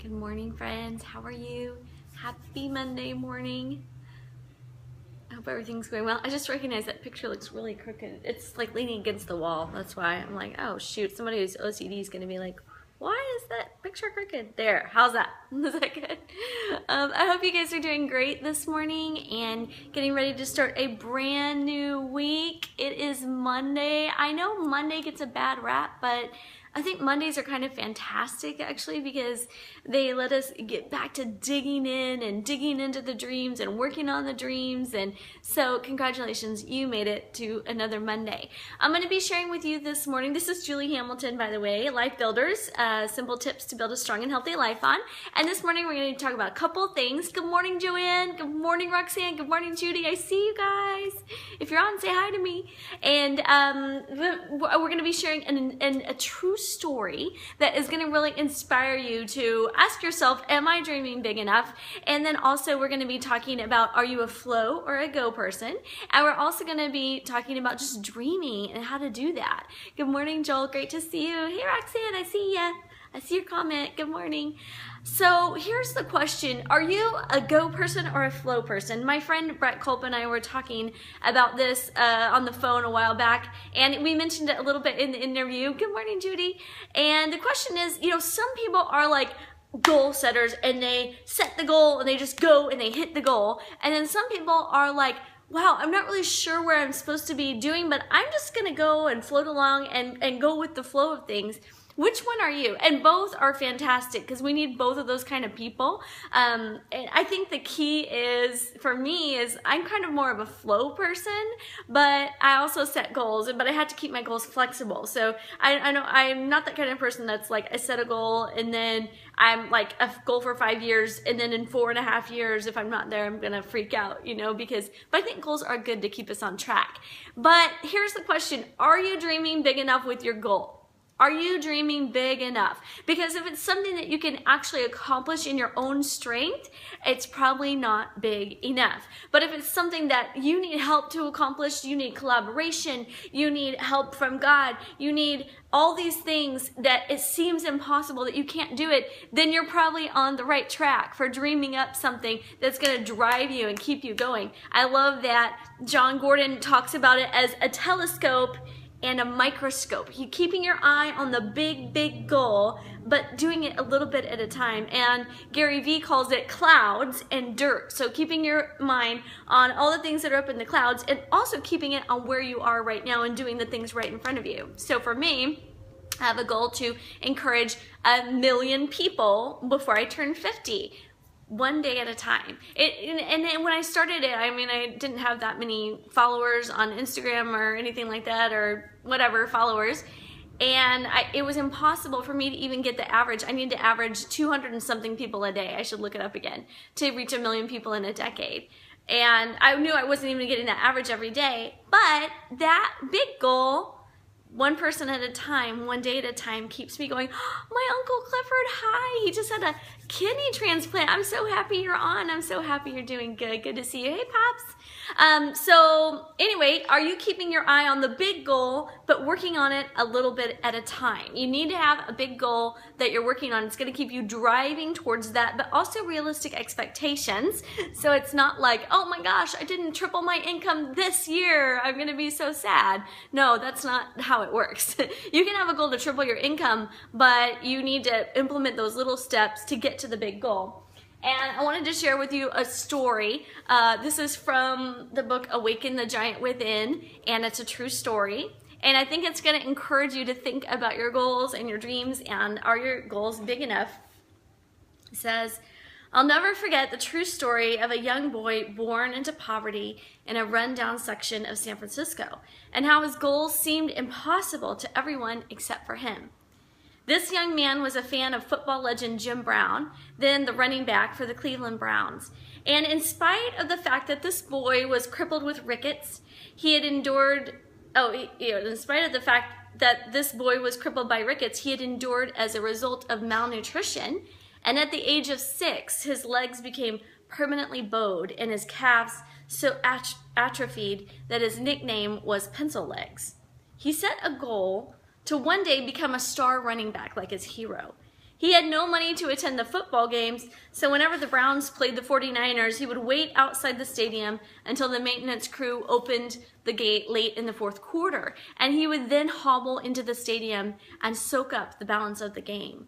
Good morning, friends. How are you? Happy Monday morning. I hope everything's going well. I just recognized that picture looks really crooked. It's like leaning against the wall. That's why I'm like, oh shoot, somebody who's OCD is going to be like, why is that picture crooked? There, how's that? Is that good? I hope you guys are doing great this morning and getting ready to start a brand new week. It is Monday. I know Monday gets a bad rap, but I think Mondays are kind of fantastic actually because they let us get back to digging in and digging into the dreams and working on the dreams. And so congratulations, you made it to another Monday. I'm going to be sharing with you this morning. This is Julie Hamilton, by the way, Life Builders, simple tips to build a strong and healthy life on. And this morning we're going to talk about a couple things. Good morning, Joanne. Good morning, Roxanne. Good morning, Judy. I see you guys. If you're on, say hi to me. And we're going to be sharing a true story that is going to really inspire you to ask yourself, am I dreaming big enough? And then also we're going to be talking about, are you a flow or a go person? And we're also going to be talking about just dreaming and how to do that. Good morning, Joel. Great to see you. Hey, Roxanne, I see ya. I see your comment. Good morning. So here's the question. Are you a go person or a flow person? My friend Brett Culp and I were talking about this on the phone a while back, and we mentioned it a little bit in the interview. Good morning, Judy. And the question is, you know, some people are like goal setters and they set the goal and they just go and they hit the goal. And then some people are like, wow, I'm not really sure where I'm supposed to be doing, but I'm just going to go and float along and go with the flow of things. Which one are you? And both are fantastic because we need both of those kind of people. And I think the key is, for me, is I'm kind of more of a flow person, but I also set goals, but I had to keep my goals flexible. So I know I'm not that kind of person that's like, I set a goal and then I'm like a goal for 5 years, and then in 4.5 years, if I'm not there, I'm gonna freak out, you know, but I think goals are good to keep us on track. But here's the question, are you dreaming big enough with your goal? Are you dreaming big enough? Because if it's something that you can actually accomplish in your own strength, it's probably not big enough. But if it's something that you need help to accomplish, you need collaboration, you need help from God, you need all these things that it seems impossible that you can't do it, then you're probably on the right track for dreaming up something that's going to drive you and keep you going. I love that Jon Gordon talks about it as a telescope and a microscope. You keeping your eye on the big goal, but doing it a little bit at a time. And Gary Vee calls it clouds and dirt. So keeping your mind on all the things that are up in the clouds and also keeping it on where you are right now and doing the things right in front of you. So for me, I have a goal to encourage 1 million people before I turn 50. One day at a time. And then when I started it, I mean, I didn't have that many followers on Instagram or anything like that, or whatever followers. And it was impossible for me to even get the average. I need to average 200 and something people a day. I should look it up again to reach 1 million people in a decade. And I knew I wasn't even getting that average every day, but that big goal, one person at a time, one day at a time, keeps me going. Oh, my Uncle Clifford, hi. He just had a kidney transplant. I'm so happy you're on. I'm so happy you're doing good. Good to see you. Hey, Pops. So anyway, are you keeping your eye on the big goal, but working on it a little bit at a time? You need to have a big goal that you're working on. It's going to keep you driving towards that, but also realistic expectations. So it's not like, oh my gosh, I didn't triple my income this year. I'm going to be so sad. No, that's not how it works. You can have a goal to triple your income, but you need to implement those little steps to get to the big goal. And I wanted to share with you a story. This is from the book Awaken the Giant Within, and it's a true story. And I think it's going to encourage you to think about your goals and your dreams, and are your goals big enough? It says, I'll never forget the true story of a young boy born into poverty in a rundown section of San Francisco, and how his goals seemed impossible to everyone except for him. This young man was a fan of football legend Jim Brown, then the running back for the Cleveland Browns. And in spite of the fact that this boy was crippled with rickets, he had endured, in spite of the fact that this boy was crippled by rickets, he had endured as a result of malnutrition. And at the age of 6, his legs became permanently bowed and his calves so atrophied that his nickname was Pencil Legs. He set a goal to one day become a star running back like his hero. He had no money to attend the football games, so whenever the Browns played the 49ers, he would wait outside the stadium until the maintenance crew opened the gate late in the fourth quarter, and he would then hobble into the stadium and soak up the balance of the game.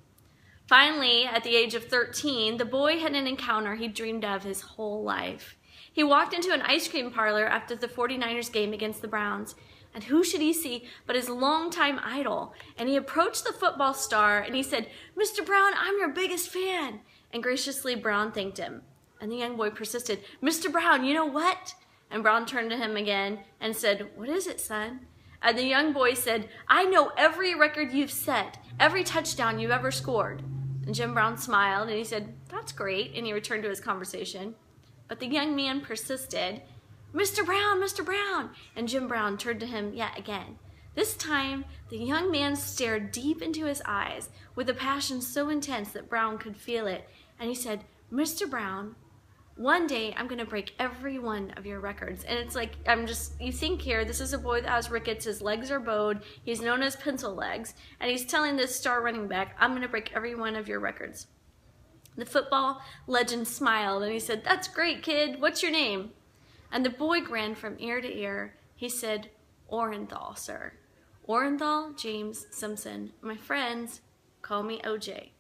Finally, at the age of 13, the boy had an encounter he dreamed of his whole life. He walked into an ice cream parlor after the 49ers game against the Browns, and who should he see but his longtime idol? And he approached the football star and he said, "Mr. Brown, I'm your biggest fan." And graciously, Brown thanked him. And the young boy persisted, "Mr. Brown, you know what?" And Brown turned to him again and said, "What is it, son?" And the young boy said, "I know every record you've set, every touchdown you've ever scored." And Jim Brown smiled and he said, "That's great." And he returned to his conversation. But the young man persisted, "Mr. Brown, Mr. Brown." And Jim Brown turned to him yet again. This time, the young man stared deep into his eyes with a passion so intense that Brown could feel it. And he said, "Mr. Brown, one day I'm going to break every one of your records." And it's like, you think here, this is a boy that has rickets, his legs are bowed, he's known as pencil legs, and he's telling this star running back, "I'm going to break every one of your records." The football legend smiled and he said, "That's great, kid. What's your name?" And the boy grinned from ear to ear. He said, "Orenthal, sir. Orenthal James Simpson. My friends call me OJ."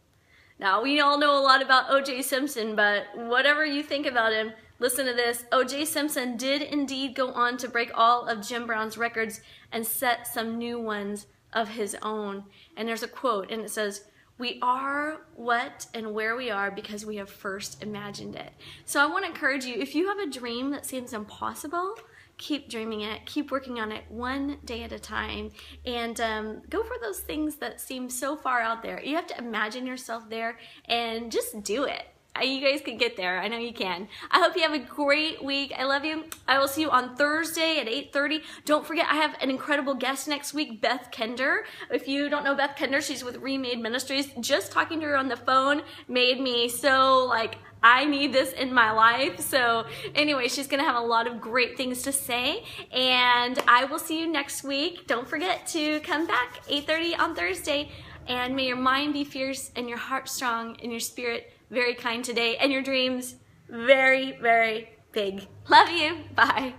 Now, we all know a lot about O.J. Simpson, but whatever you think about him, listen to this. O.J. Simpson did indeed go on to break all of Jim Brown's records and set some new ones of his own. And there's a quote, and it says, "We are what and where we are because we have first imagined it." So I want to encourage you, if you have a dream that seems impossible, keep dreaming it, keep working on it one day at a time, and go for those things that seem so far out there. You have to imagine yourself there and just do it. You guys can get there. I know you can. I hope you have a great week. I love you. I will see you on Thursday at 8:30. Don't forget, I have an incredible guest next week, Beth Kender. If you don't know Beth Kender, she's with Remade Ministries. Just talking to her on the phone made me so like, I need this in my life. So anyway, she's going to have a lot of great things to say. And I will see you next week. Don't forget to come back 8:30 on Thursday. And may your mind be fierce and your heart strong and your spirit very kind today, and your dreams very, very big. Love you. Bye.